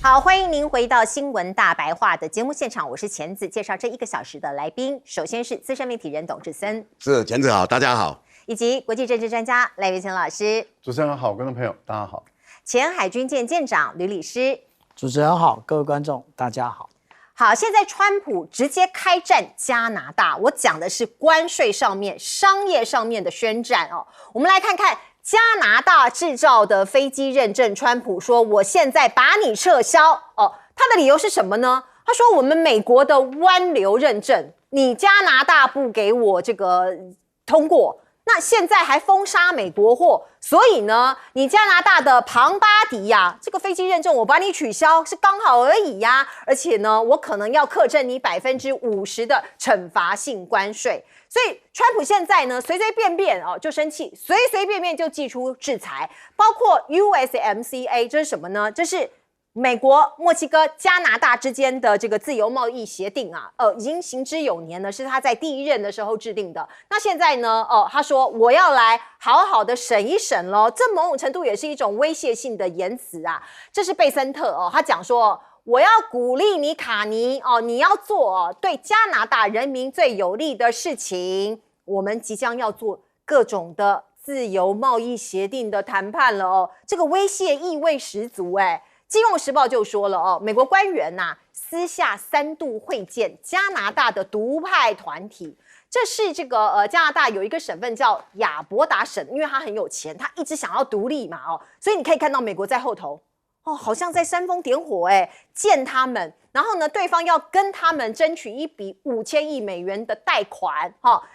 好，欢迎您回到新闻大白话的节目现场，我是钱子，介绍这1个小时的来宾。首先是资深媒体人董志森，是钱子好，大家好，以及国际政治专家赖岳乾老师。主持人好，观众朋友大家好。前海军舰舰长吕礼师，主持人好，各位观众大家好。好，现在川普直接开战加拿大，我讲的是关税上面、商业上面的宣战哦。我们来看看加拿大制造的飞机认证，川普说我现在把你撤销哦。他的理由是什么呢？他说我们美国的湾流认证，你加拿大不给我这个通过。那现在还封杀美国货，所以呢，你加拿大的庞巴迪呀，这个飞机认证我把你取消是刚好而已呀，而且呢，我可能要课征你50%的惩罚性关税。所以川普现在呢，随随便便就生气，随随便便就祭出制裁，包括 USMCA， 这是什么呢？这是美国、墨西哥、加拿大之间的这个自由贸易协定啊，已经行之有年了，是他在第1任的时候制定的。那现在呢，他说我要来好好的审一审咯，这某种程度也是一种威胁性的言辞啊。这是贝森特他讲说我要鼓励你卡尼你要做对加拿大人民最有利的事情。我们即将要做各种的自由贸易协定的谈判了这个威胁意味十足金融时报就说了美国官员私下3度会见加拿大的独派团体。这是这个加拿大有一个省份叫亚伯达省，因为他很有钱，他一直想要独立嘛所以你可以看到美国在后头好像在煽风点火见他们，然后呢，对方要跟他们争取一笔5000亿美元的贷款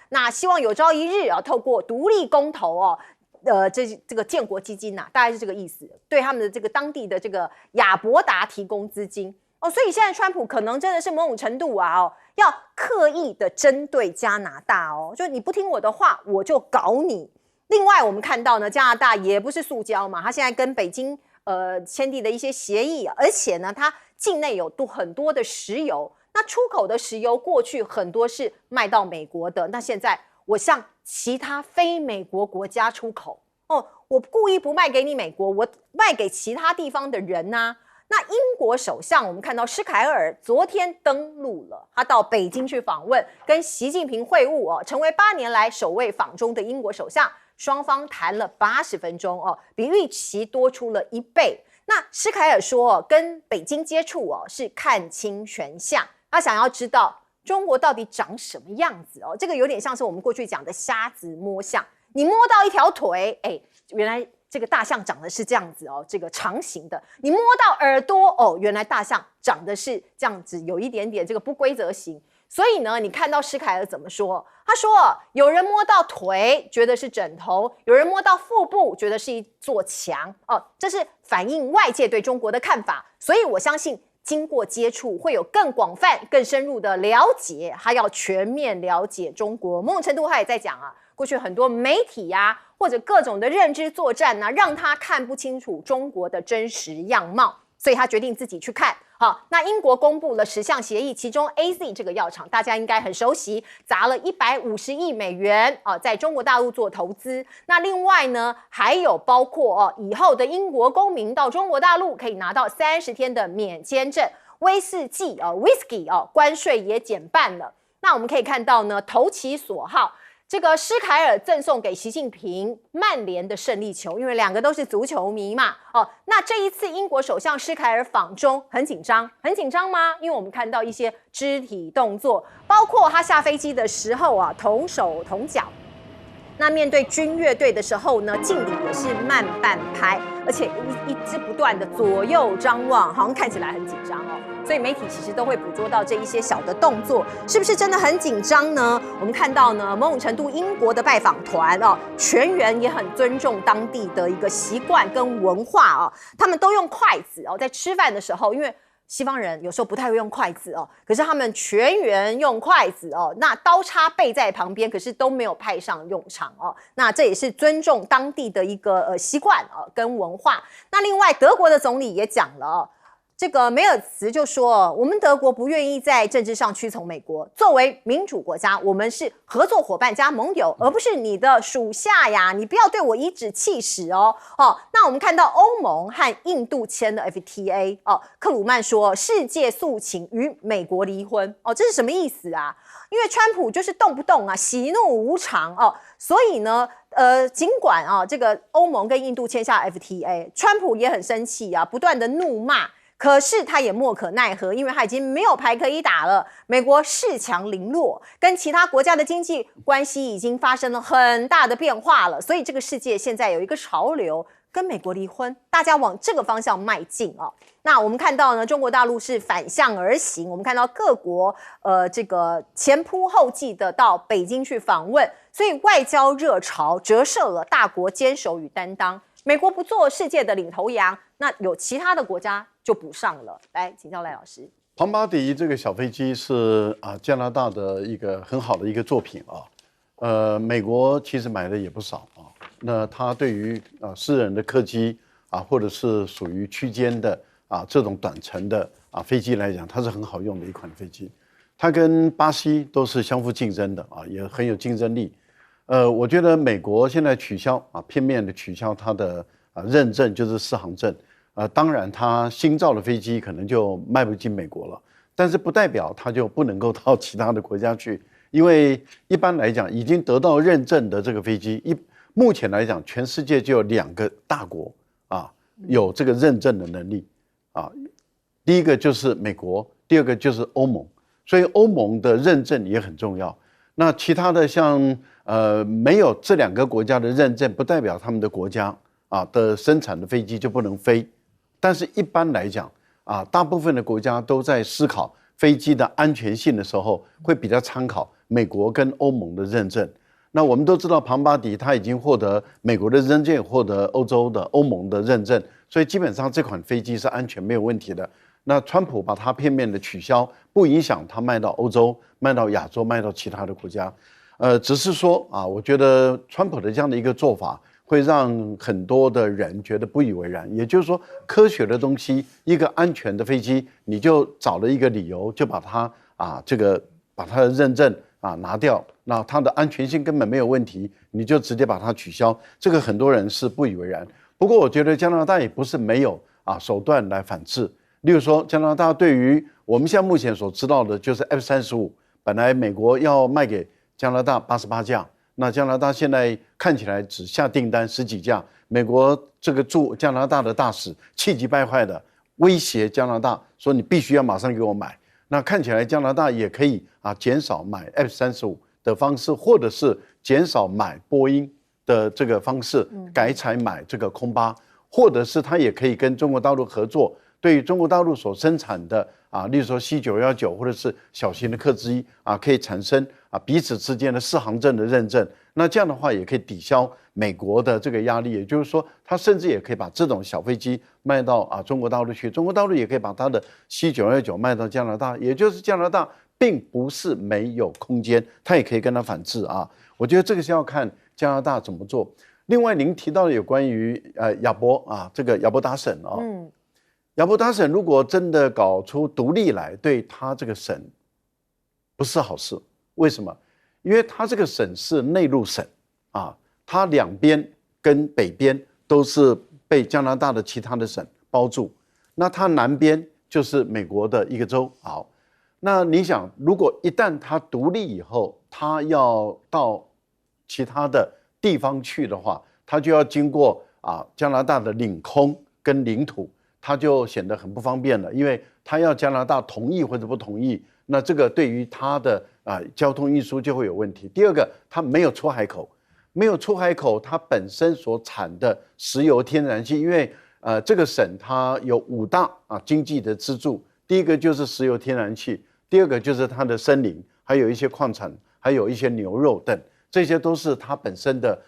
那希望有朝一日透过独立公投这个建国基金大概是这个意思，对他们的这个当地的这个亚伯达提供资金所以现在川普可能真的是某种程度要刻意的针对加拿大就你不听我的话，我就搞你。另外我们看到呢，加拿大也不是塑胶嘛，他现在跟北京签订的一些协议，而且呢，它境内有很多的石油，那出口的石油过去很多是卖到美国的，那现在我向其他非美国国家出口我故意不卖给你美国，我卖给其他地方的人那英国首相我们看到施凯尔昨天登陆了，他到北京去访问，跟习近平会晤成为8年来首位访中的英国首相，双方谈了80分钟比预期多出了1倍。那施凯尔说跟北京接触是看清全相，他想要知道中国到底长什么样子这个有点像是我们过去讲的瞎子摸象，你摸到一条腿原来这个大象长得是这样子这个长形的，你摸到耳朵原来大象长得是这样子，有一点点这个不规则形。所以呢，你看到施凯尔怎么说？他说有人摸到腿觉得是枕头，有人摸到腹部觉得是一座墙这是反映外界对中国的看法。所以我相信经过接触会有更广泛更深入的了解，他要全面了解中国。某种程度他也在讲过去很多媒体或者各种的认知作战让他看不清楚中国的真实样貌，所以他决定自己去看。好，那英国公布了10项协议，其中 AZ 这个药厂大家应该很熟悉，砸了150亿美元在中国大陆做投资。那另外呢，还有包括以后的英国公民到中国大陆可以拿到30天的免签证，威士忌whisky 关税也减半了。那我们可以看到呢，投其所好。这个施凯尔赠送给习近平曼联的胜利球，因为2个都是足球迷嘛那这一次英国首相施凯尔访中很紧张，很紧张吗？因为我们看到一些肢体动作，包括他下飞机的时候同手同脚，那面对军乐队的时候呢，敬礼也是慢半拍，而且一直不断的左右张望，好像看起来很紧张所以媒体其实都会捕捉到这一些小的动作，是不是真的很紧张呢？我们看到呢，某种程度英国的拜访团全员也很尊重当地的一个习惯跟文化他们都用筷子在吃饭的时候，因为西方人有时候不太会用筷子可是他们全员用筷子那刀叉备在旁边，可是都没有派上用场那这也是尊重当地的一个习惯跟文化。那另外德国的总理也讲了这个梅尔茨就说，我们德国不愿意在政治上屈从美国，作为民主国家，我们是合作伙伴加盟友，而不是你的属下呀，你不要对我颐指气使哦。那我们看到欧盟和印度签的 FTA 克鲁曼说世界诉请与美国离婚这是什么意思啊？因为川普就是动不动喜怒无常所以呢，尽管这个欧盟跟印度签下 FTA， 川普也很生气不断的怒骂，可是他也莫可奈何，因为他已经没有牌可以打了。美国恃强凌弱，跟其他国家的经济关系已经发生了很大的变化了，所以这个世界现在有一个潮流，跟美国离婚，大家往这个方向迈进那我们看到呢，中国大陆是反向而行，我们看到各国这个前仆后继的到北京去访问，所以外交热潮折射了大国坚守与担当。美国不做世界的领头羊，那有其他的国家就补上了。来，请教赖老师。庞巴迪这个小飞机是加拿大的一个很好的一个作品美国其实买的也不少那它对于私人的客机或者是属于区间的这种短程的飞机来讲，它是很好用的一款飞机。它跟巴西都是相互竞争的也很有竞争力。我觉得美国现在取消片面的取消它的认证，就是适航证。当然它新造的飞机可能就卖不进美国了，但是不代表它就不能够到其他的国家去，因为一般来讲已经得到认证的这个飞机，目前来讲全世界就有2个大国有这个认证的能力第一个就是美国，第二个就是欧盟，所以欧盟的认证也很重要。那其他的像没有这2个国家的认证，不代表他们的国家的生产的飞机就不能飞。但是一般来讲大部分的国家都在思考飞机的安全性的时候，会比较参考美国跟欧盟的认证。那我们都知道庞巴迪他已经获得美国的认证，获得欧盟的认证，所以基本上这款飞机是安全没有问题的。那川普把它片面的取消，不影响它卖到欧洲、卖到亚洲、卖到其他的国家。只是说我觉得川普的这样的一个做法，会让很多的人觉得不以为然。也就是说，科学的东西，一个安全的飞机，你就找了一个理由，就把它把它的认证拿掉，那它的安全性根本没有问题，你就直接把它取消。这个很多人是不以为然。不过我觉得加拿大也不是没有手段来反制。例如说，加拿大对于我们现在目前所知道的，就是 F-35，本来美国要卖给加拿大88架，那加拿大现在看起来只下订单10几架。美国这个驻加拿大的大使气急败坏的威胁加拿大说：“你必须要马上给我买。”那看起来加拿大也可以减少买 F-35的方式，或者是减少买波音的这个方式，改采买这个空巴，或者是它也可以跟中国大陆合作。对于中国大陆所生产的例如说 C919 或者是小型的客机可以产生彼此之间的适航证的认证，那这样的话也可以抵消美国的这个压力。也就是说，它甚至也可以把这种小飞机卖到中国大陆去，中国大陆也可以把它的 C919 卖到加拿大，也就是加拿大并不是没有空间，它也可以跟它反制我觉得这个是要看加拿大怎么做。另外，您提到的有关于亚伯这个亚伯达省亚伯达省如果真的搞出独立来，对他这个省不是好事。为什么？因为他这个省是内陆省它两边跟北边都是被加拿大的其他的省包住，那它南边就是美国的一个州。好，那你想，如果一旦它独立以后，它要到其他的地方去的话，它就要经过加拿大的领空跟领土。它就显得很不方便了，因为它要加拿大同意或者不同意，那这个对于它的交通运输就会有问题。第二个，它没有出海口，没有出海口，它本身所产的石油、天然气，因为这个省它有5大经济的支柱，第一个就是石油、天然气，第二个就是它的森林，还有一些矿产，还有一些牛肉等，这些都是它本身的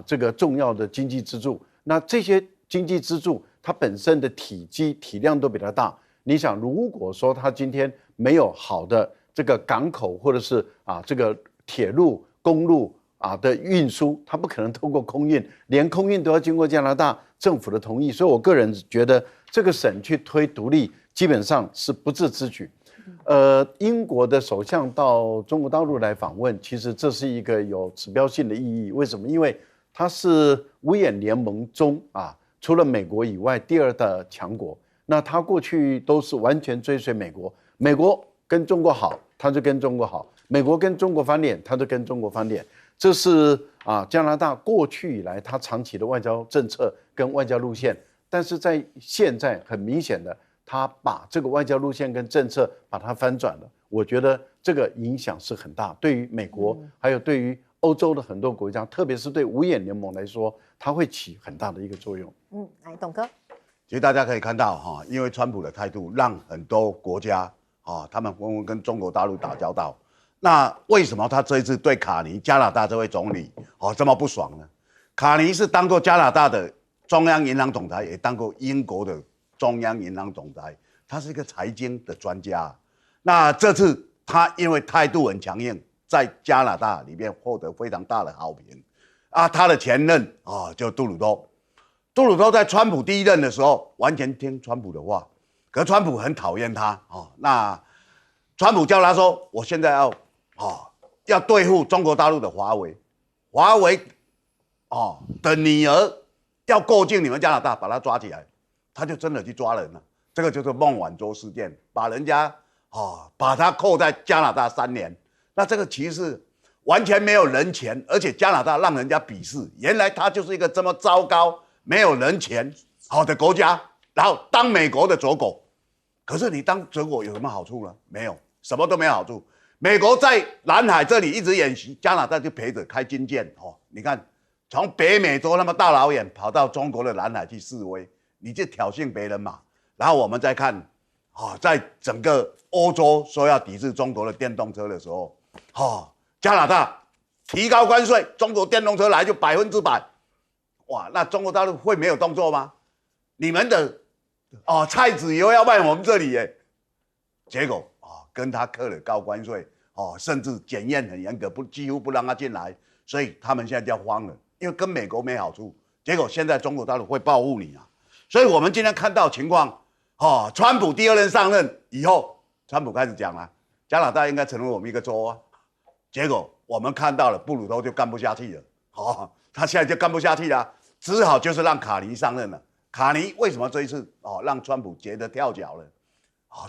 这个重要的经济支柱。那这些经济支柱，它本身的体积体量都比它大。你想，如果说它今天没有好的这个港口，或者是这个铁路、公路的运输，它不可能透过空运，连空运都要经过加拿大政府的同意。所以我个人觉得，这个省去推独立，基本上是不智之举。英国的首相到中国大陆来访问，其实这是一个有指标性的意义。为什么？因为它是五眼联盟中除了美国以外第二的强国。那他过去都是完全追随美国，美国跟中国好，他就跟中国好；美国跟中国翻脸，他就跟中国翻脸。这是加拿大过去以来他长期的外交政策跟外交路线。但是在现在很明显的，他把这个外交路线跟政策把它翻转了。我觉得这个影响是很大，对于美国还有对于欧洲的很多国家，特别是对五眼联盟来说，它会起很大的一个作用。来，董哥。其实大家可以看到因为川普的态度，让很多国家他们纷纷跟中国大陆打交道。那为什么他这一次对卡尼加拿大这位总理这么不爽呢？卡尼是当过加拿大的中央银行总裁，也当过英国的中央银行总裁，他是一个财经的专家。那这次他因为态度很强硬，在加拿大里面获得非常大的好评他的前任就杜鲁多。杜鲁多在川普第一任的时候完全听川普的话，可是川普很讨厌他那川普叫他说：“我现在要对付中国大陆的华为，华为的女儿要过境你们加拿大，把他抓起来。”他就真的去抓人了。这个就是孟晚舟事件，把人家把他扣在加拿大3年。那这个其实是完全没有人权，而且加拿大让人家鄙视。原来他就是一个这么糟糕、没有人权的国家，然后当美国的走狗。可是你当走狗有什么好处呢？没有，什么都没有好处。美国在南海这里一直演习，加拿大就陪着开军舰你看，从北美洲那么大老远跑到中国的南海去示威，你就挑衅别人嘛。然后我们再看在整个欧洲说要抵制中国的电动车的时候加拿大提高关税，中国电动车来就100%。哇，那中国大陆会没有动作吗？你们的菜籽油要卖我们这里耶，结果跟他课了高关税甚至检验很严格，几乎不让他进来，所以他们现在就慌了，因为跟美国没好处。结果现在中国大陆会报复你所以我们今天看到情况川普第2任上任以后，川普开始讲了，加拿大应该成为我们一个州结果我们看到了布鲁多就干不下去了他现在就干不下去了，只好就是让卡尼上任了。卡尼为什么这一次让川普觉得跳脚了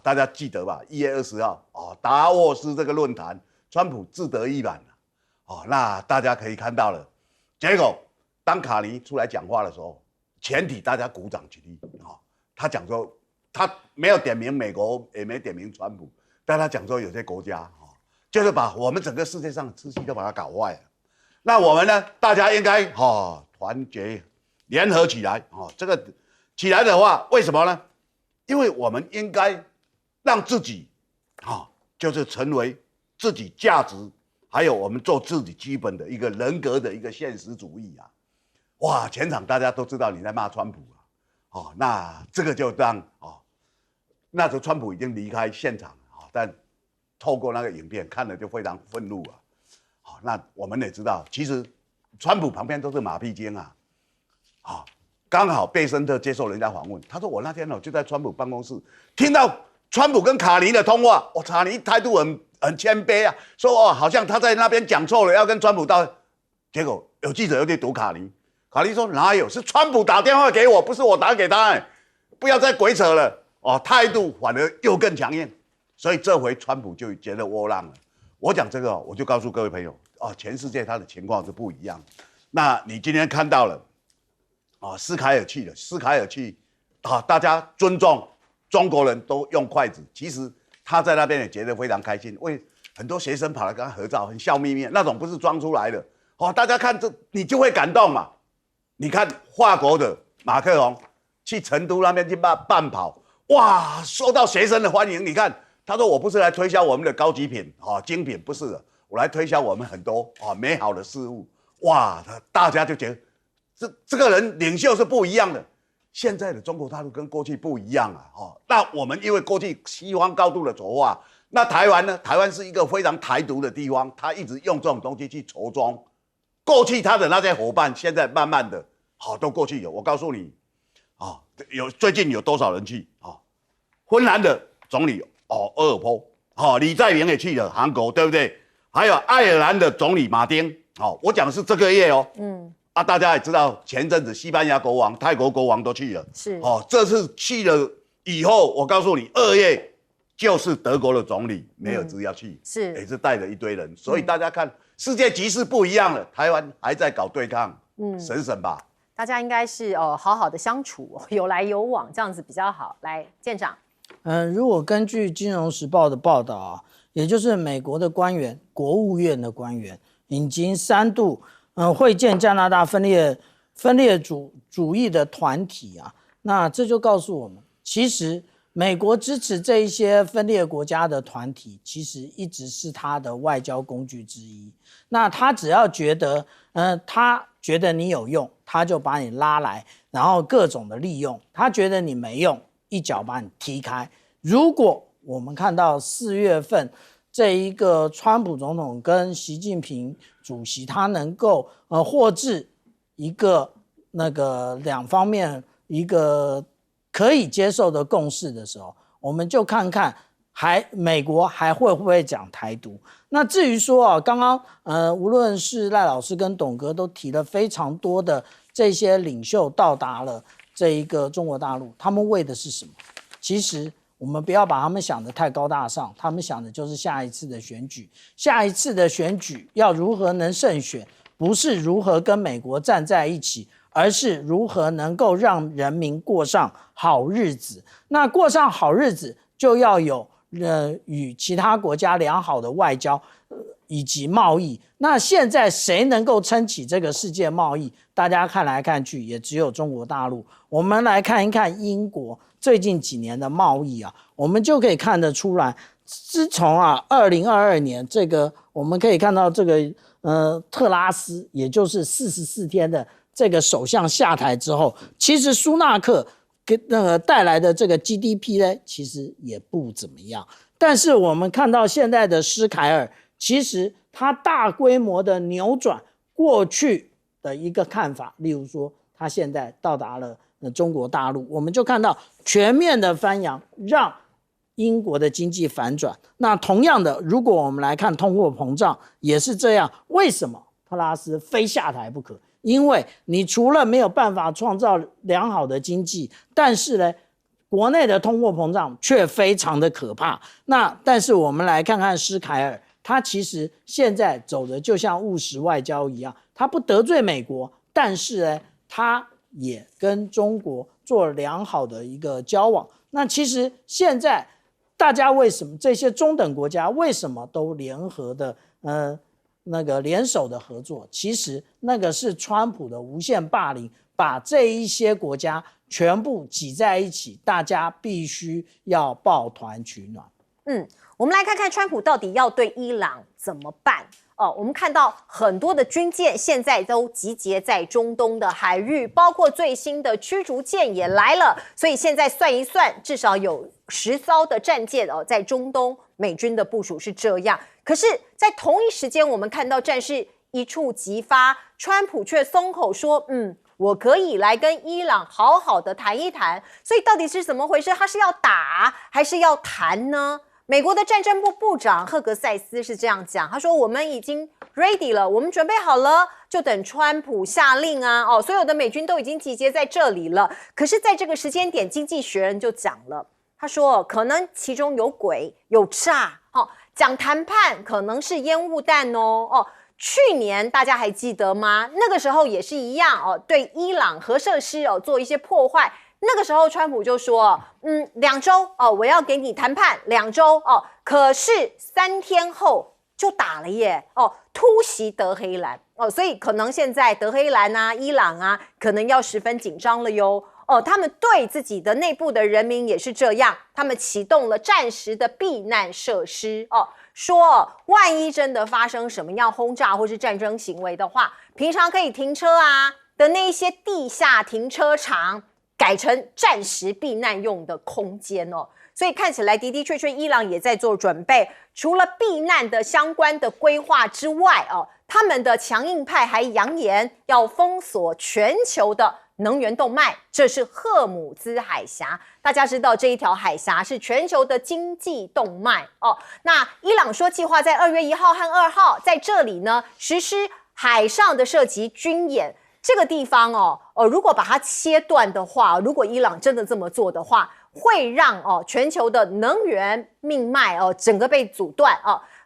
大家记得吧？1月20号达沃斯这个论坛，川普自得意满那大家可以看到了，结果当卡尼出来讲话的时候，全体大家鼓掌起立他讲说，他没有点名美国，也没点名川普，但他讲说有些国家就是把我们整个世界上的秩序都把它搞坏了。那我们呢，大家应该团结联合起来这个起来的话，为什么呢？因为我们应该让自己就是成为自己价值，还有我们做自己基本的一个人格的一个现实主义哇，全场大家都知道你在骂川普那这个就让那时候川普已经离开现场但透过那个影片看了就非常愤怒那我们也知道，其实川普旁边都是马屁精刚好贝森特接受人家访问，他说我那天就在川普办公室听到川普跟卡尼的通话，卡尼态度很谦卑说好像他在那边讲错了，要跟川普道歉。结果有记者又去堵卡尼，卡尼说哪有，是川普打电话给我，不是我打给他不要再鬼扯了态度反而又更强硬。所以这回川普就觉得窝囊了。我讲这个我就告诉各位朋友全世界他的情况是不一样。那你今天看到了斯凯尔去了，斯凯尔去大家尊重中国人都用筷子，其实他在那边也觉得非常开心，为很多学生跑来跟他合照，很笑眯眯，那种不是装出来的大家看这你就会感动嘛。你看法国的马克龙去成都那边去办跑，哇，受到学生的欢迎。你看他说我不是来推销我们的高级品精品，不是的，我来推销我们很多美好的事物。哇，大家就觉得这个人领袖是不一样的。现在的中国大陆跟过去不一样那我们因为过去西方高度的筹划，那台湾呢？台湾是一个非常台独的地方，他一直用这种东西去筹装。过去他的那些伙伴，现在慢慢的都过去有。我告诉你最近有多少人去芬兰的总理鄂尔波，李在明也去了韩国，对不对？还有爱尔兰的总理马丁，我讲的是这个月哦。大家也知道，前阵子西班牙国王、泰国国王都去了，是这次去了以后，我告诉你，2月就是德国的总理梅尔兹要去，是也是带了一堆人，所以大家看世界局势不一样了，台湾还在搞对抗，省省吧。大家应该是好好的相处，有来有往，这样子比较好。来，舰长，如果根据《金融时报》的报道啊，也就是美国的官员、国务院的官员已经3度会见加拿大分裂主义的团体啊，那这就告诉我们，其实美国支持这一些分裂国家的团体，其实一直是他的外交工具之一。那他只要觉得，他觉得你有用，他就把你拉来，然后各种的利用；他觉得你没用，一脚把你踢开。如果我们看到4月份这一个川普总统跟习近平主席，他能够获致一个两方面一个可以接受的共识的时候，我们就看看美国还会不会讲台独。那至于说啊，刚刚无论是赖老师跟董哥都提了非常多的这些领袖到达了这一个中国大陆，他们为的是什么？其实我们不要把他们想得太高大上，他们想的就是下一次的选举。下一次的选举要如何能胜选，不是如何跟美国站在一起，而是如何能够让人民过上好日子。那过上好日子，就要有与其他国家良好的外交以及贸易。那现在谁能够撑起这个世界贸易？大家看来看去，也只有中国大陆。我们来看一看英国最近几年的贸易啊，我们就可以看得出来，自从2022年这个我们可以看到这个特拉斯，也就是44天的这个首相下台之后，其实苏纳克给带来的这个 GDP 呢，其实也不怎么样。但是我们看到现在的施凯尔，其实他大规模的扭转过去的一个看法，例如说他现在到达了中国大陆，我们就看到全面的翻扬，让英国的经济反转。那同样的，如果我们来看通货膨胀也是这样，为什么特拉斯非下台不可？因为你除了没有办法创造良好的经济，但是呢，国内的通货膨胀却非常的可怕。但是我们来看看施凯尔，他其实现在走的就像务实外交一样，他不得罪美国，但是呢，他也跟中国做良好的一个交往。那其实现在大家为什么这些中等国家为什么都联合的联手的合作？其实那个是川普的无限霸凌，把这一些国家全部挤在一起，大家必须要抱团取暖。我们来看看川普到底要对伊朗怎么办。我们看到很多的军舰现在都集结在中东的海域，包括最新的驱逐舰也来了，所以现在算一算，至少有10艘的战舰在中东，美军的部署是这样。可是，在同一时间，我们看到战事一触即发，川普却松口说，我可以来跟伊朗好好的谈一谈。所以到底是怎么回事？他是要打还是要谈呢？美国的战争部部长赫格塞斯是这样讲，他说我们已经 ready 了，我们准备好了，就等川普下令啊。所有的美军都已经集结在这里了。可是在这个时间点，经济学人就讲了，他说可能其中有鬼有诈，讲谈判可能是烟雾弹哦。去年大家还记得吗？那个时候也是一样对伊朗核设施做一些破坏。那个时候川普就说2周我要给你谈判2周可是3天后就打了耶突袭德黑兰所以可能现在德黑兰啊、伊朗啊可能要十分紧张了哟他们对自己的内部的人民也是这样，他们启动了暂时的避难设施说万一真的发生什么样轰炸或是战争行为的话，平常可以停车啊的那些地下停车场改成暂时避难用的空间所以看起来的确伊朗也在做准备。除了避难的相关的规划之外他们的强硬派还扬言要封锁全球的能源动脉，这是荷姆兹海峡。大家知道这一条海峡是全球的经济动脉哦。那伊朗说计划在2月1号和2号在这里呢实施海上的射击军演。这个地方如果把它切断的话，如果伊朗真的这么做的话，会让全球的能源命脉整个被阻断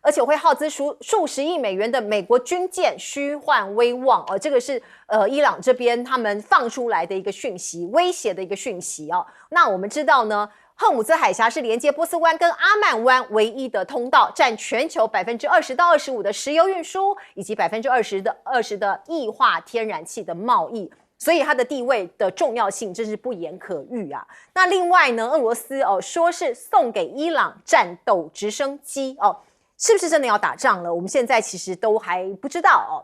而且会耗资数十亿美元的美国军舰虚幻威望这个是伊朗这边他们放出来的一个讯息，威胁的一个讯息那我们知道呢，荷姆兹海峡是连接波斯湾跟阿曼湾唯一的通道，占全球20%到25%的石油运输，以及20%的液化天然气的贸易。所以它的地位的重要性真是不言可喻啊。那另外呢，俄罗斯说是送给伊朗战斗直升机是不是真的要打仗了？我们现在其实都还不知道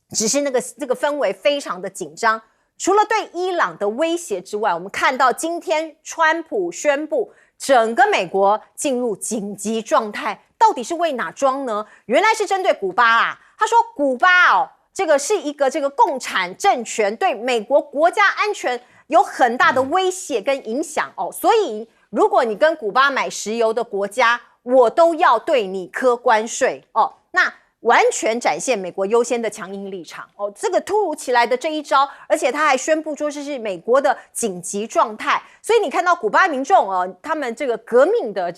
只是这个氛围非常的紧张。除了对伊朗的威胁之外，我们看到今天川普宣布整个美国进入紧急状态，到底是为哪桩呢？原来是针对古巴啊。他说古巴这个是一个共产政权，对美国国家安全有很大的威胁跟影响所以如果你跟古巴买石油的国家，我都要对你课关税那完全展现美国优先的强硬立场这个突如其来的这一招，而且他还宣布说这是美国的紧急状态，所以你看到古巴民众他们这个革命的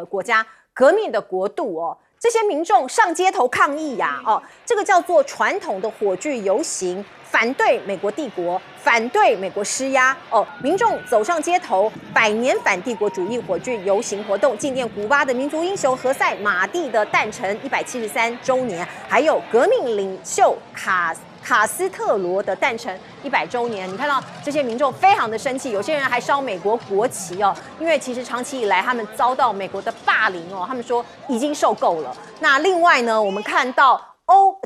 国家、革命的国度这些民众上街头抗议呀这个叫做传统的火炬游行，反对美国帝国，反对美国施压民众走上街头，100年反帝国主义火炬游行活动，纪念古巴的民族英雄何塞·马蒂的诞辰173周年，还有革命领袖卡斯特罗的诞辰100周年。你看到这些民众非常的生气，有些人还烧美国国旗因为其实长期以来他们遭到美国的霸凌他们说已经受够了。那另外呢，我们看到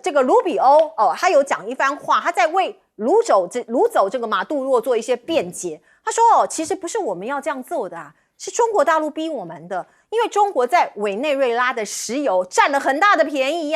这个卢比欧他有讲一番话，他在为掳走这个马杜罗做一些辩解。他说其实不是我们要这样做的是中国大陆逼我们的，因为中国在委内瑞拉的石油占了很大的便宜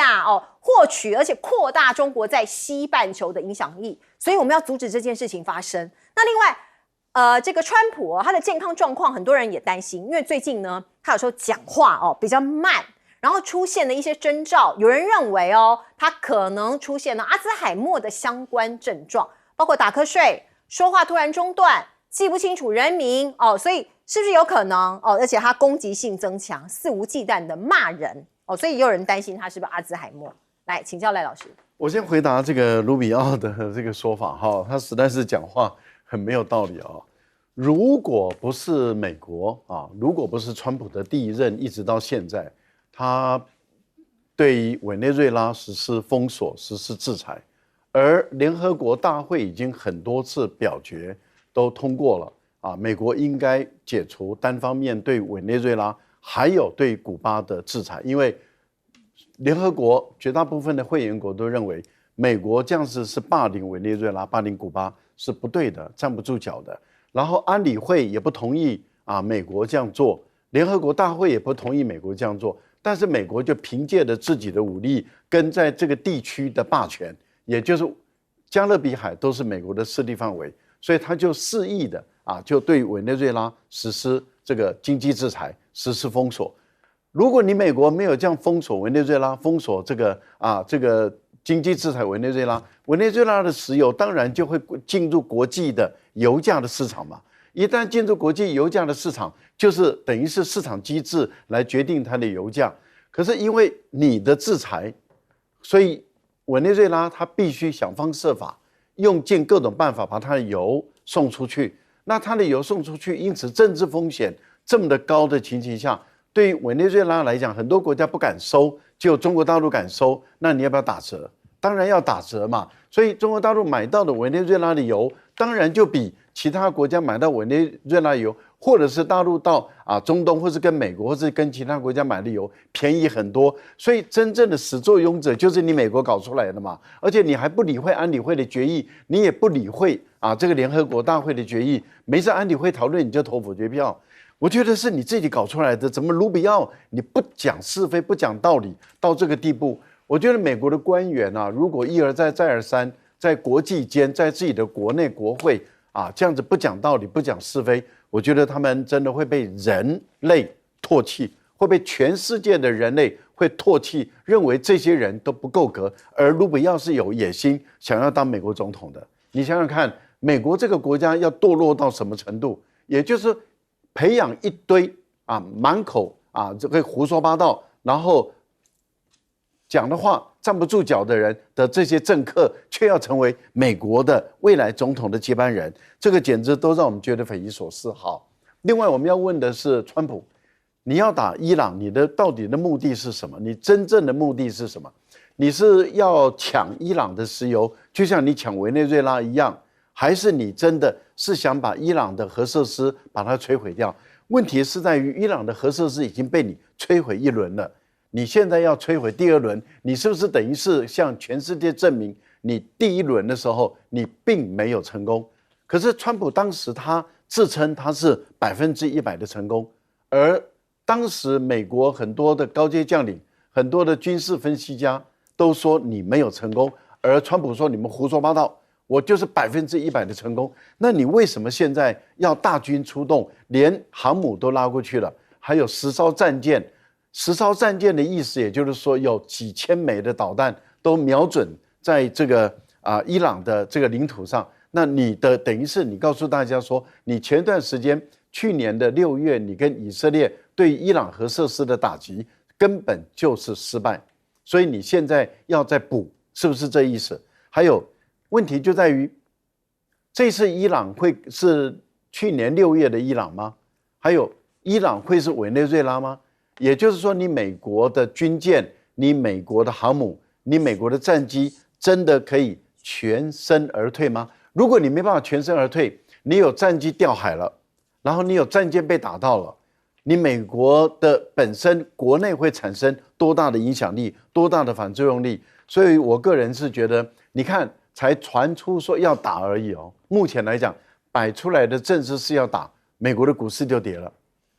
获取而且扩大中国在西半球的影响力，所以我们要阻止这件事情发生。那另外这个川普他的健康状况很多人也担心，因为最近呢他有时候讲话比较慢，然后出现了一些征兆，有人认为他可能出现了阿兹海默的相关症状，包括打瞌睡、说话突然中断、记不清楚人名所以是不是有可能而且他攻击性增强，肆无忌惮的骂人所以也有人担心他是不是阿兹海默。来请教赖老师。我先回答这个卢比奥的这个说法他实在是讲话很没有道理如果不是美国如果不是川普的第一任一直到现在，他对于委内瑞拉实施封锁、实施制裁，而联合国大会已经很多次表决都通过了美国应该解除单方面对委内瑞拉还有对古巴的制裁，因为联合国绝大部分的会员国都认为美国这样子是霸凌委内瑞拉、霸凌古巴是不对的，站不住脚的。然后安理会也不同意美国这样做，联合国大会也不同意美国这样做，但是美国就凭借着自己的武力跟在这个地区的霸权，也就是加勒比海都是美国的势力范围，所以他就肆意的就对委内瑞拉实施这个经济制裁，实施封锁。如果你美国没有这样封锁委内瑞拉，封锁这个经济制裁委内瑞拉，委内瑞拉的石油当然就会进入国际的油价的市场嘛。一旦进入国际油价的市场，就是等于是市场机制来决定它的油价。可是因为你的制裁，所以委内瑞拉它必须想方设法，用尽各种办法把它的油送出去。那它的油送出去，因此政治风险这么的高的情形下，对于委内瑞拉来讲，很多国家不敢收，只有中国大陆敢收。那你要不要打折？当然要打折嘛。所以中国大陆买到的委内瑞拉的油，当然就比其他国家买到委内瑞拉油，或者是大陆到中东，或是跟美国，或是跟其他国家买的油便宜很多。所以真正的始作俑者就是你美国搞出来的嘛。而且你还不理会安理会的决议，你也不理会这个联合国大会的决议，没事安理会讨论你就投否决票。我觉得是你自己搞出来的，怎么卢比奥你不讲是非，不讲道理，到这个地步？我觉得美国的官员如果一而再再而三在国际间，在自己的国内国会这样子不讲道理、不讲是非，我觉得他们真的会被人类唾弃，会被全世界的人类会唾弃，认为这些人都不够格。而如果要是有野心，想要当美国总统的，你想想看，美国这个国家要堕落到什么程度？也就是培养一堆满口这个胡说八道，然后讲的话站不住脚的人的这些政客，却要成为美国的未来总统的接班人，这个简直都让我们觉得匪夷所思。好，另外我们要问的是，川普，你要打伊朗，你的到底的目的是什么？你真正的目的是什么？你是要抢伊朗的石油，就像你抢委内瑞拉一样，还是你真的是想把伊朗的核设施把它摧毁掉？问题是在于伊朗的核设施已经被你摧毁一轮了。你现在要摧毁第二轮，你是不是等于是向全世界证明，你第一轮的时候你并没有成功？可是川普当时他自称他是100%的成功，而当时美国很多的高阶将领、很多的军事分析家都说你没有成功，而川普说你们胡说八道，我就是100%的成功。那你为什么现在要大军出动，连航母都拉过去了，还有10艘战舰？10艘战舰的意思，也就是说有几千枚的导弹都瞄准在这个伊朗的这个领土上。那你的等于是你告诉大家说，你前段时间去年的6月，你跟以色列对伊朗核设施的打击根本就是失败，所以你现在要再补，是不是这意思？还有问题就在于，这次伊朗会是去年6月的伊朗吗？还有伊朗会是委内瑞拉吗？也就是说，你美国的军舰、你美国的航母、你美国的战机，真的可以全身而退吗？如果你没办法全身而退，你有战机掉海了，然后你有战舰被打到了，你美国的本身国内会产生多大的影响力、多大的反作用力？所以我个人是觉得，你看，才传出说要打而已哦。目前来讲，摆出来的阵势是要打，美国的股市就跌了。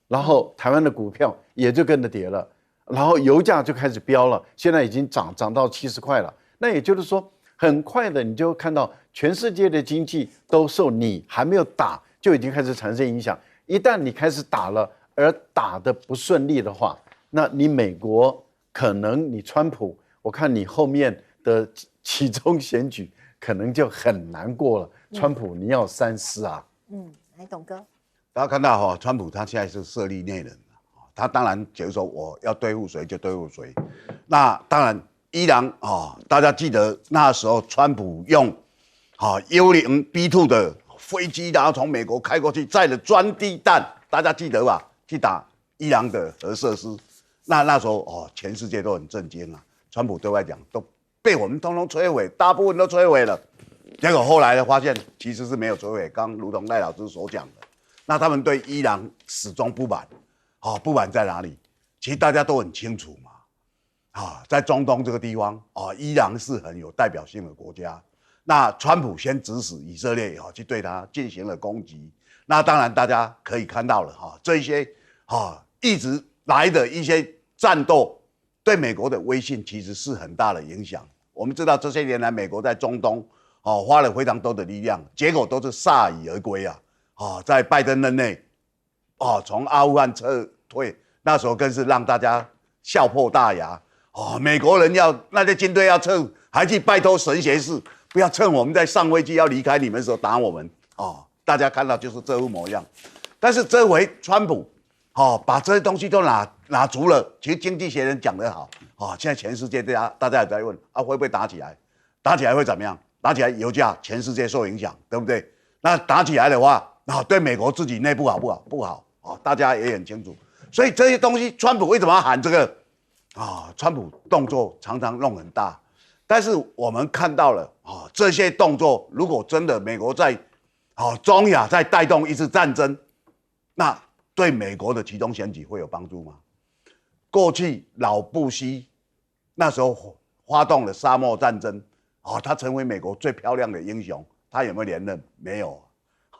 然后台湾的股票也就跟着跌了，然后油价就开始飙了，现在已经涨到70块了。那也就是说，很快的你就看到全世界的经济都受你还没有打就已经开始产生影响。一旦你开始打了，而打得不顺利的话，那你美国可能你川普，我看你后面的期中选举可能就很难过了。川普，你要三思啊。来，董哥。大家看到川普他现在是设立内人，他当然就是说我要对付谁就对付谁。那当然，伊朗大家记得那时候川普用U-0B2的飞机，然后从美国开过去，载了专滴弹，大家记得吧？去打伊朗的核设施。那时候全世界都很震惊啊。川普对外讲都被我们通通摧毁，大部分都摧毁了。结果后来呢，发现其实是没有摧毁，刚如同赖老师所讲的。那他们对伊朗始终不满，不满在哪里？其实大家都很清楚嘛，在中东这个地方，伊朗是很有代表性的国家。那川普先指使以色列去对他进行了攻击。那当然大家可以看到了这些一直来的一些战斗，对美国的威信其实是很大的影响。我们知道这些年来，美国在中东花了非常多的力量，结果都是铩羽而归啊。在拜登任内，从阿富汗撤退，那时候更是让大家笑破大牙。美国人那些军队要撤，还去拜托神学士，不要趁我们在上飞机要离开你们的时候打我们。大家看到就是这副模样。但是这回川普，把这些东西都拿足了。其实经济学人讲得好，现在全世界大家也在问会不会打起来？打起来会怎么样？打起来油价全世界受影响，对不对？那打起来的话，对美国自己内部好不好？不好大家也很清楚。所以这些东西，川普为什么要喊这个？川普动作常常弄很大，但是我们看到了这些动作，如果真的美国在中亚在带动一次战争，那对美国的其中选举会有帮助吗？过去老布希那时候发动了沙漠战争，他成为美国最漂亮的英雄，他有没有连任？没有。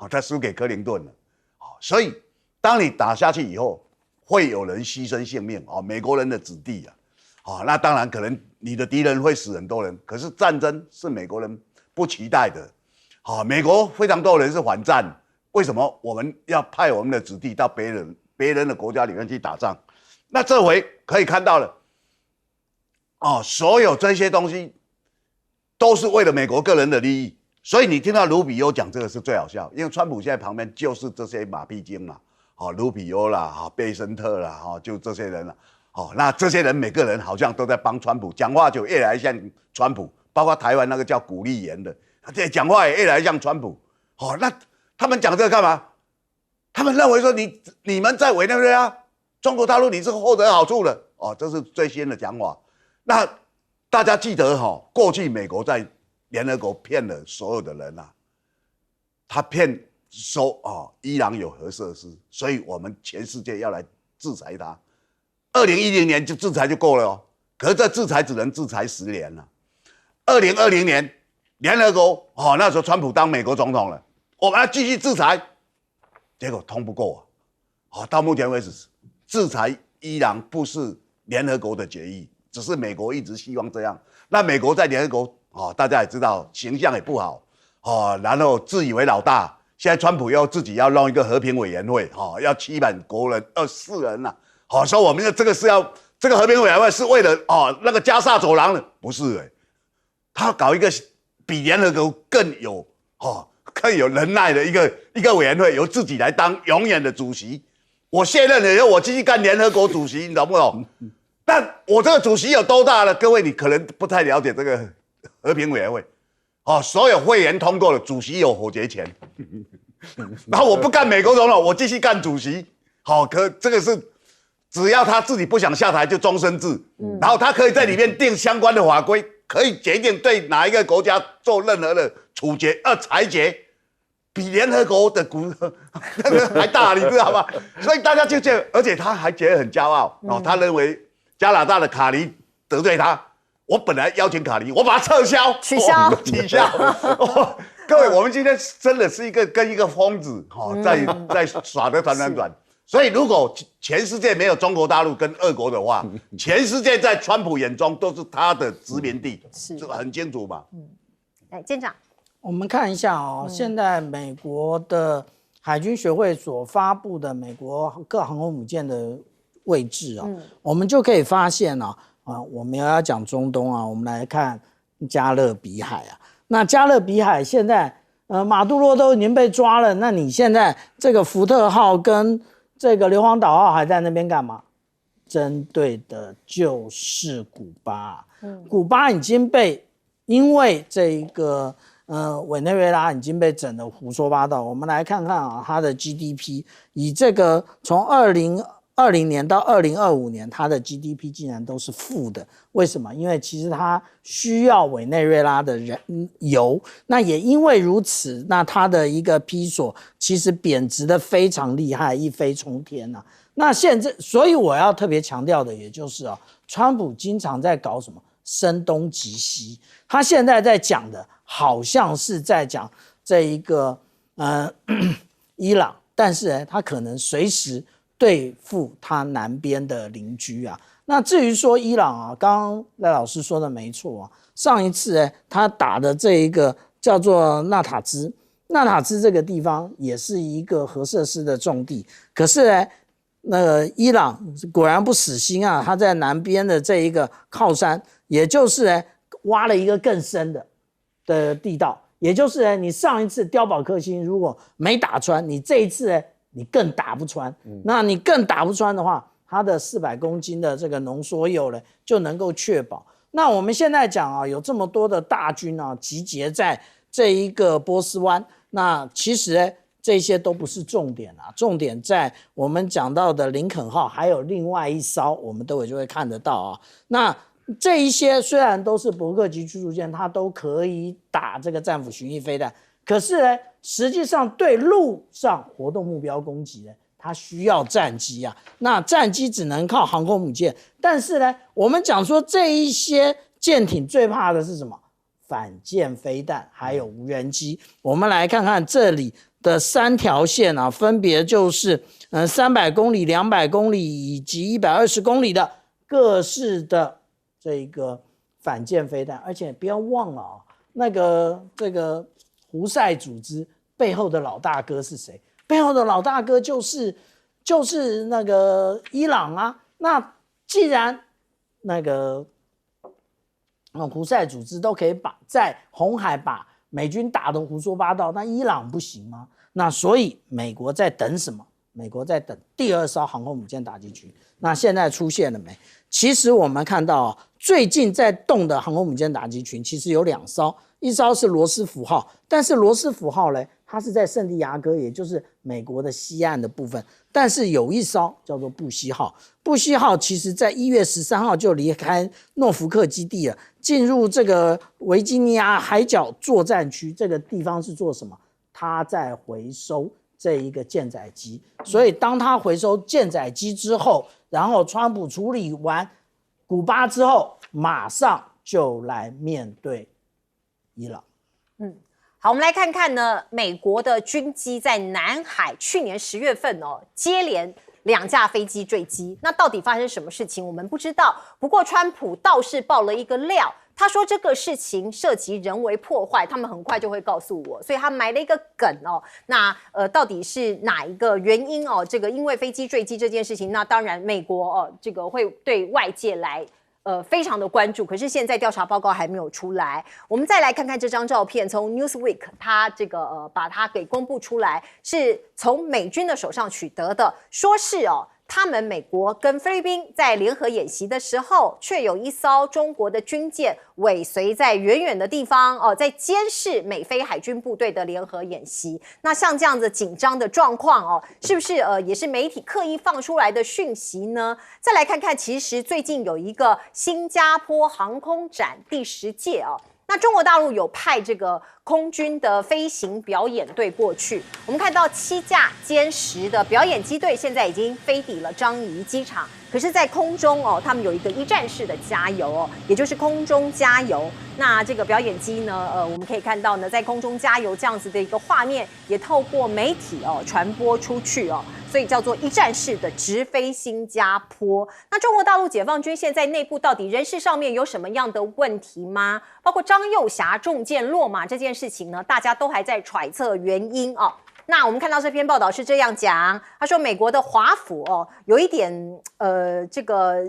他输给克林顿了，所以当你打下去以后，会有人牺牲性命美国人的子弟那当然可能你的敌人会死很多人，可是战争是美国人不期待的好，美国非常多人是反战，为什么我们要派我们的子弟到别人的国家里面去打仗？那这回可以看到了，所有这些东西都是为了美国个人的利益。所以你听到卢比欧讲这个是最好笑，因为川普现在旁边就是这些马屁精嘛，卢比欧啦，贝森特啦，就这些人啦，那这些人每个人好像都在帮川普，讲话就越来越像川普，包括台湾那个叫古立言的，这讲话也越来越像川普。那他们讲这个干嘛？他们认为说你们在委内瑞拉，中国大陆你是获得好处的，这是最新的讲法。那大家记得过去美国在联合国骗了所有的人啊，他骗说伊朗有核设施，所以我们全世界要来制裁他。2010年就制裁就够了可是这制裁只能制裁10年了。2020年联合国那时候川普当美国总统了，我们要继续制裁，结果通不过到目前为止，制裁伊朗不是联合国的决议，只是美国一直希望这样。那美国在联合国大家也知道形象也不好然后自以为老大。现在川普又自己要弄一个和平委员会要700国人24人呐说我们的这个是要这个和平委员会是为了那个加沙走廊的，不是他搞一个比联合国更有能耐的一个委员会，由自己来当永远的主席。我卸任了以后，我继续干联合国主席，你懂不懂？但我这个主席有多大呢？各位你可能不太了解这个和平委员会所有会员通过了，主席有否决权。然后我不干美国总统，我继续干主席。可这个是只要他自己不想下台就终身制，然后他可以在里面定相关的法规，可以决定对哪一个国家做任何的处决裁决，比联合国的那个还大，你知道吗？所以大家就觉得，而且他还觉得很骄傲他认为加拿大的卡尼得罪他。我本来邀请卡尼，我把它撤销、取消。各位，我们今天真的是跟一个疯子在耍得团团转。所以如果全世界没有中国大陆跟俄国的话，全世界在川普眼中都是他的殖民地，这个很清楚嘛。来，舰长，我们看一下现在美国的海军学会所发布的美国各航空母舰的位置我们就可以发现我们要讲中东我们来看加勒比海那加勒比海现在马杜罗都已经被抓了，那你现在这个福特号跟这个硫磺岛号还在那边干嘛？针对的就是古巴古巴已经被因为这一个委内瑞拉已经被整得胡说八道。我们来看看它的 GDP， 以这个从2020年到2025年，它的 GDP 竟然都是负的。为什么？因为其实它需要委内瑞拉的油，那也因为如此，那它的一个披索其实贬值的非常厉害，一飞冲天那现在，所以我要特别强调的，也就是川普经常在搞什么声东击西，他现在在讲的好像是在讲这一个伊朗，但是他可能随时对付他南边的邻居那至于说伊朗刚刚赖老师说的没错上一次他打的这一个叫做纳塔兹这个地方也是一个核设施的重地，可是那个伊朗果然不死心他在南边的这一个靠山，也就是挖了一个更深的地道，也就是你上一次碉堡克星如果没打穿，你这一次你更打不穿，那你更打不穿的话，它的400公斤的这个浓缩铀呢就能够确保。那我们现在讲有这么多的大军集结在这一个波斯湾，那其实这些都不是重点重点在我们讲到的林肯号，还有另外一艘，我们待会就会看得到那这一些虽然都是伯克级驱逐舰，它都可以打这个战斧巡弋飞弹，可是实际上对陆上活动目标攻击它需要战机那战机只能靠航空母舰，但是我们讲说这一些舰艇最怕的是什么？反舰飞弹还有无人机。我们来看看这里的3条线分别就是300公里、200公里以及120公里的各式的这个反舰飞弹，而且不要忘了这个胡塞组织背后的老大哥是谁？背后的老大哥就是那个伊朗啊。那既然那个胡塞组织都可以在红海把美军打得胡说八道，那伊朗不行吗？那所以美国在等什么？美国在等第2艘航空母舰打击群。那现在出现了没？其实我们看到最近在动的航空母舰打击群其实有2艘，一艘是罗斯福号，但是罗斯福号呢，它是在圣地亚哥，也就是美国的西岸的部分。但是有一艘叫做布希号，布希号其实在1月13号就离开诺福克基地了，进入这个维吉尼亚海角作战区。这个地方是做什么？它在回收这一个舰载机。所以当它回收舰载机之后，然后川普处理完古巴之后，马上就来面对伊朗。好，我们来看看呢，美国的军机在南海去年10月份接连2架飞机坠机，那到底发生什么事情我们不知道。不过川普倒是爆了一个料，他说这个事情涉及人为破坏，他们很快就会告诉我，所以他埋了一个梗那到底是哪一个原因这个因为飞机坠机这件事情，那当然美国这个会对外界来非常的关注，可是现在调查报告还没有出来。我们再来看看这张照片，从 Newsweek 它这个把它给公布出来，是从美军的手上取得的，说是他们美国跟菲律宾在联合演习的时候，却有一艘中国的军舰尾随在远远的地方在监视美菲海军部队的联合演习。那像这样子紧张的状况是不是也是媒体刻意放出来的讯息呢？再来看看，其实最近有一个新加坡航空展第10届那中国大陆有派这个空军的飞行表演队过去，我们看到7架歼10的表演机队现在已经飞抵了樟宜机场，可是在空中他们有一个一站式的加油也就是空中加油。那这个表演机呢我们可以看到呢，在空中加油这样子的一个画面也透过媒体传播出去所以叫做一站式的直飞新加坡。那中国大陆解放军现在内部到底人事上面有什么样的问题吗？包括张又侠中箭落马这件事情呢，大家都还在揣测原因那我们看到这篇报道是这样讲，他说美国的华府有一点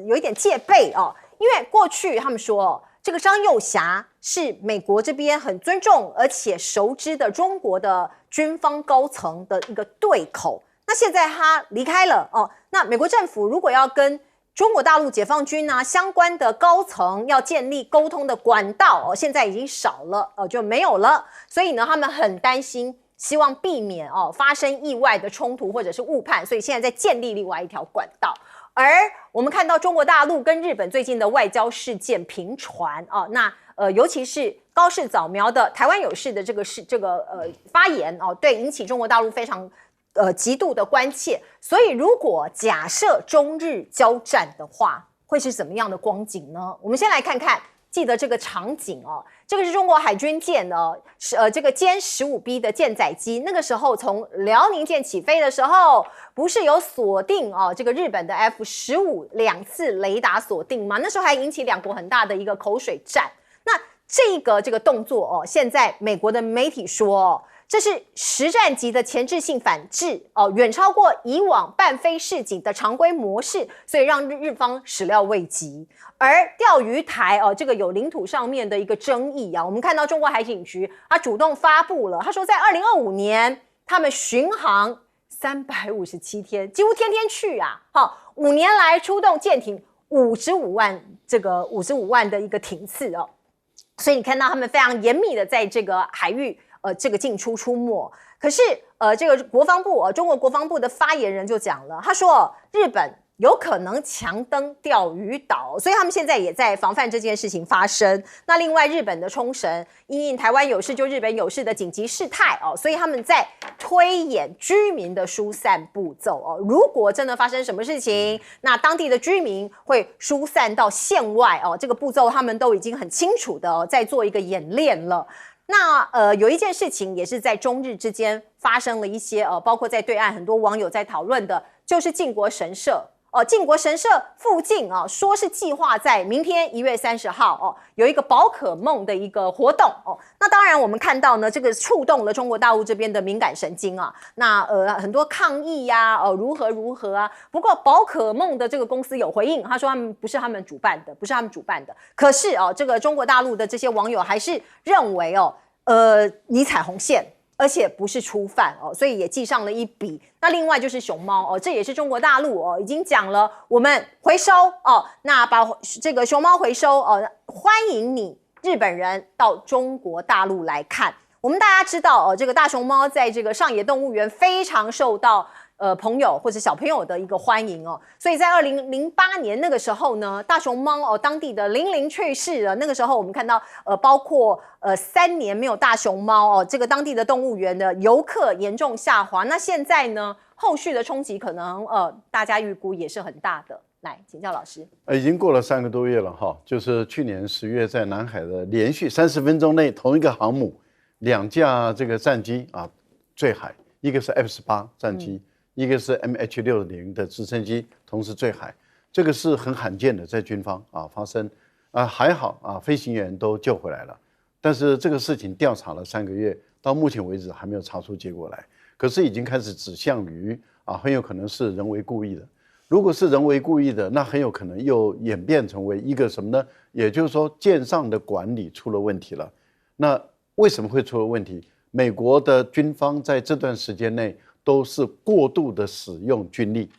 有一点戒备因为过去他们说这个张又侠是美国这边很尊重而且熟知的中国的军方高层的一个对口。那现在他离开了那美国政府如果要跟中国大陆解放军相关的高层要建立沟通的管道现在已经少了就没有了，所以呢他们很担心，希望避免发生意外的冲突或者是误判，所以现在在建立另外一条管道。而我们看到中国大陆跟日本最近的外交事件频传那尤其是高市早苗的台湾有事的这个发言对引起中国大陆非常极度的关切。所以如果假设中日交战的话，会是怎么样的光景呢？我们先来看看，记得这个场景这个是中国海军舰这个歼15B 的舰载机，那个时候从辽宁舰起飞的时候，不是有锁定这个日本的 F-15 2次雷达锁定吗？那时候还引起2国很大的一个口水战。那这个动作现在美国的媒体说这是实战级的前置性反制远超过以往半飞示警的常规模式，所以让日方始料未及。而钓鱼台这个有领土上面的一个争议我们看到中国海警局他主动发布了，他说在2025年他们巡航357天，几乎天天去5年来出动舰艇55万的一个艇次所以你看到他们非常严密的在这个海域这个进出出没。可是这个中国国防部的发言人就讲了，他说日本有可能强登钓鱼岛，所以他们现在也在防范这件事情发生。那另外日本的冲绳因应台湾有事就日本有事的紧急事态所以他们在推演居民的疏散步骤如果真的发生什么事情，那当地的居民会疏散到县外这个步骤他们都已经很清楚的在做一个演练了。那有一件事情也是在中日之间发生了一些包括在对岸很多网友在讨论的，就是靖国神社靖国神社附近说是计划在明天1月30号有一个宝可梦的一个活动那当然我们看到呢，这个触动了中国大陆这边的敏感神经啊。那很多抗议呀，如何啊。不过宝可梦的这个公司有回应，他说不是他们主办的。可是这个中国大陆的这些网友还是认为你踩红线。而且不是初犯所以也记上了一笔。那另外就是熊猫这也是中国大陆已经讲了，我们回收那把这个熊猫回收欢迎你日本人到中国大陆来看。我们大家知道这个大熊猫在这个上野动物园非常受到朋友或者小朋友的一个欢迎所以在2008年那个时候呢，大熊猫当地的00去世了。那个时候我们看到包括3年没有大熊猫这个当地的动物园的游客严重下滑。那现在呢，后续的冲击可能大家预估也是很大的。来请教老师。已经过了3个多月了哈，就是去年10月在南海的连续30分钟内，同一个航母2架这个战机坠海，一个是 F-18战机。一个是 MH-60的直升机同时坠海，这个是很罕见的，在军方发生还好飞行员都救回来了，但是这个事情调查了3个月，到目前为止还没有查出结果来。可是已经开始指向于很有可能是人为故意的。如果是人为故意的，那很有可能又演变成为一个什么呢？也就是说，舰上的管理出了问题了。那为什么会出了问题？美国的军方在这段时间内都是过度的使用军力。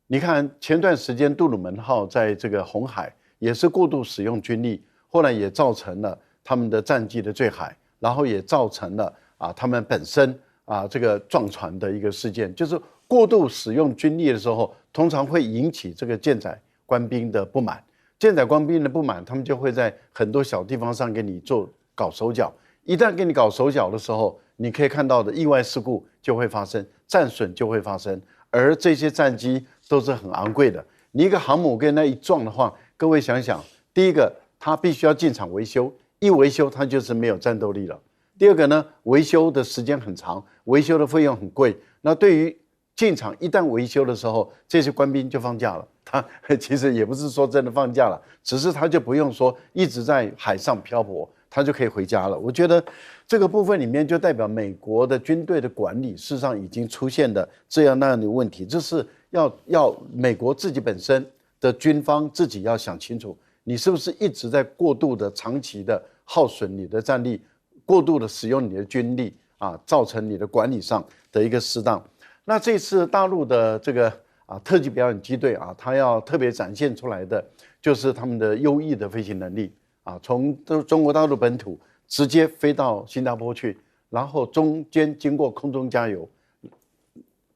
你看前段时间杜鲁门号在这个红海也是过度使用军力，后来也造成了他们的战机的坠海，然后也造成了他们本身这个撞船的一个事件。就是过度使用军力的时候，通常会引起这个舰载官兵的不满。舰载官兵的不满，他们就会在很多小地方上给你搞手脚。一旦给你搞手脚的时候，你可以看到的意外事故就会发生，战损就会发生，而这些战机都是很昂贵的。你一个航母跟那一撞的话，各位想想，第一个它必须要进场维修，一维修它就是没有战斗力了。第二个呢，维修的时间很长，维修的费用很贵。那对于进场一旦维修的时候，这些官兵就放假了。他其实也不是说真的放假了，只是他就不用说一直在海上漂泊，他就可以回家了。我觉得这个部分里面就代表美国的军队的管理事实上已经出现的这样那样的问题，这是要美国自己本身的军方自己要想清楚，你是不是一直在过度的长期的耗损你的战力，过度的使用你的军力造成你的管理上的一个失当。那这次大陆的这个特技表演机队它要特别展现出来的就是他们的优异的飞行能力从中国大陆本土直接飞到新加坡去，然后中间经过空中加油。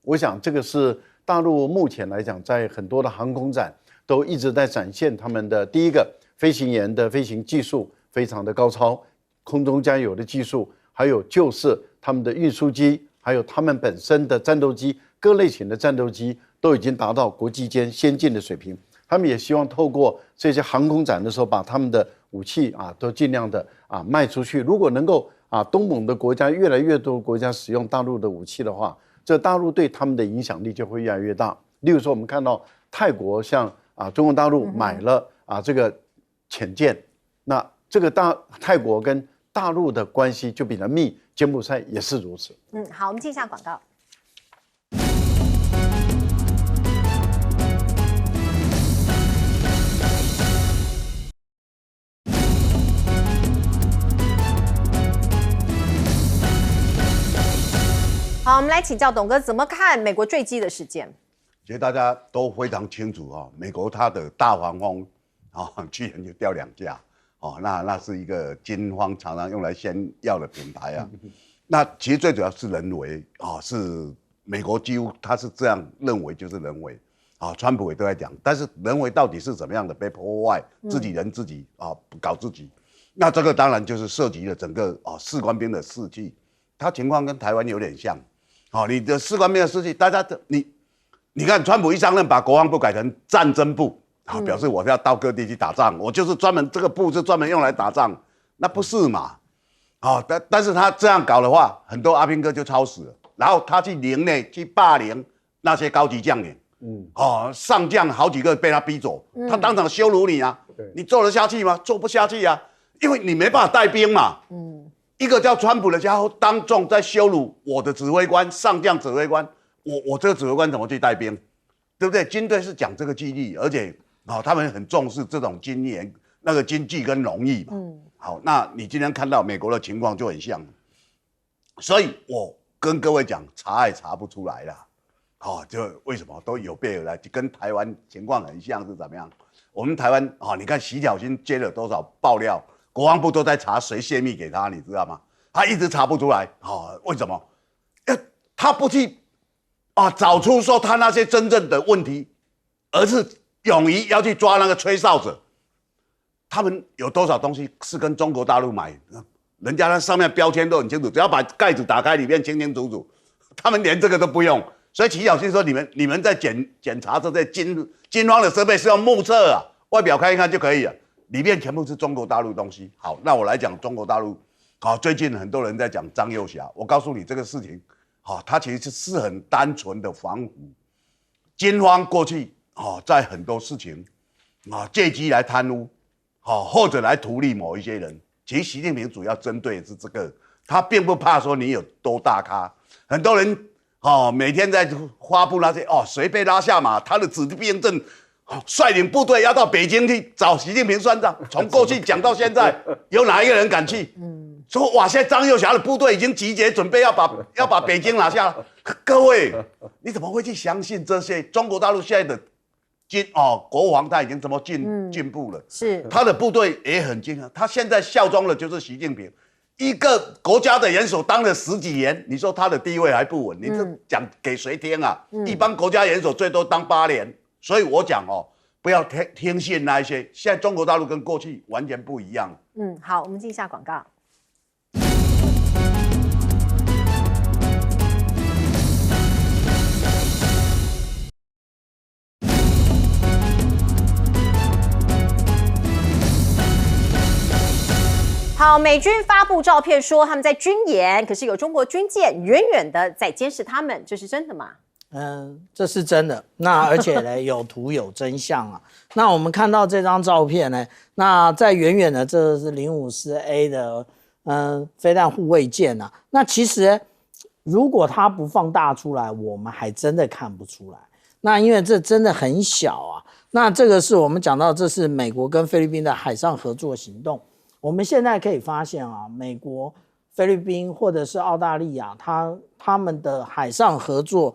我想这个是大陆目前来讲，在很多的航空展都一直在展现他们的第一个飞行员的飞行技术非常的高超，空中加油的技术，还有就是他们的运输机，还有他们本身的战斗机，各类型的战斗机都已经达到国际间先进的水平。他们也希望透过这些航空展的时候，把他们的武器都尽量的卖出去。如果能够东盟的国家越来越多国家使用大陆的武器的话，这大陆对他们的影响力就会越来越大。例如说，我们看到泰国向中国大陆买了这个潜舰，那这个泰国跟大陆的关系就比较密，柬埔寨也是如此。好，我们进一下广告。好，我们来请教董哥，怎么看美国坠机的事件？其实大家都非常清楚美国它的大黄蜂去年就掉2架那是一个军方常常用来炫耀的品牌那其实最主要是人为是美国几乎他是这样认为，就是人为川普也都在讲，但是人为到底是怎么样的被破坏，自己人自己搞自己，那这个当然就是涉及了整个士官兵的士气，它情况跟台湾有点像。你的士官兵的士气，大家你看，川普一上任把国防部改成战争部，表示我要到各地去打仗，我就是专门这个部是专门用来打仗，那不是嘛？但是他这样搞的话，很多阿兵哥就超死了，然后他去营内去霸凌那些高级将领，上将好几个被他逼走，他当场羞辱你啊，你做得下去吗？做不下去啊，因为你没办法带兵嘛，一个叫川普的家伙当众在羞辱我的指挥官，上将指挥官，我这个指挥官怎么去带兵，对不对？军队是讲这个纪律，而且他们很重视这种经验、那个经济跟荣誉嘛。好，那你今天看到美国的情况就很像，所以我跟各位讲，查也查不出来啦。就为什么都有备而来，跟台湾情况很像是怎么样？我们台湾你看习小新接了多少爆料，国防部都在查谁泄密给他，你知道吗？他一直查不出来，为什么？他不去找出说他那些真正的问题，而是勇于要去抓那个吹哨者。他们有多少东西是跟中国大陆买？人家那上面标签都很清楚，只要把盖子打开，里面清清楚楚。他们连这个都不用。所以齐小新说：“你们在检查这些军方的设备是要目测啊，外表看一看就可以了，里面全部是中国大陆东西。”好，那我来讲中国大陆。最近很多人在讲张幼霞，我告诉你这个事情，它其实是很单纯的防腐。军方过去在很多事情借机来贪污，或者来图利某一些人。其实习近平主要针对的是这个，他并不怕说你有多大咖，很多人。每天在发布那些谁被拉下马，他的指兵阵率领部队要到北京去找习近平算账。从过去讲到现在，有哪一个人敢去？说哇，现在张幼霞的部队已经集结，准备要把北京拿下了。各位，你怎么会去相信这些？中国大陆现在的国防他已经这么进步了，是他的部队也很精啊，他现在效忠的就是习近平。一个国家的元首当了10几年，你说他的地位还不稳，你这讲给谁听啊？一般国家元首最多当8年，所以我讲不要听信那一些。现在中国大陆跟过去完全不一样。好，我们进一下广告。好，美军发布照片说他们在军演，可是有中国军舰远远的在监视他们，这是真的吗？这是真的。那而且呢，有图有真相啊。那我们看到这张照片呢，那在远远的这是054A 的飞弹护卫舰啊。那其实如果它不放大出来，我们还真的看不出来。那因为这真的很小啊。那这个是我们讲到，这是美国跟菲律宾的海上合作行动。我们现在可以发现啊，美国、菲律宾或者是澳大利亚，他们的海上合作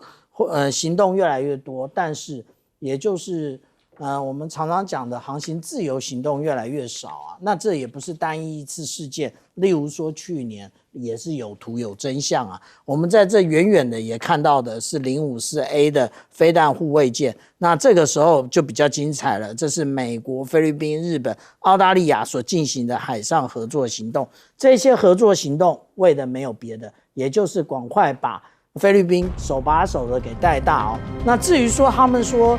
行动越来越多，但是也就是我们常常讲的航行自由行动越来越少啊。那这也不是单一次事件，例如说去年也是有图有真相啊。我们在这远远的也看到的是054A 的飞弹护卫舰，那这个时候就比较精彩了，这是美国、菲律宾、日本、澳大利亚所进行的海上合作行动。这些合作行动为的没有别的，也就是赶快把菲律宾手把手的给带大哦。那至于说他们说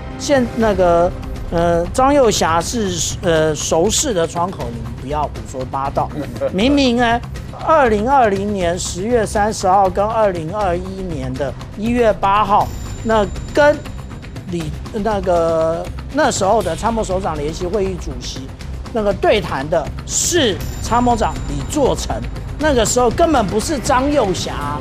张幼霞是熟识的窗口，你们不要胡说八道。明明呢，2020年10月30号跟2021年的1月8号，那跟那时候的参谋首长联席会议主席对谈的是参谋长李作成。那个时候根本不是张幼霞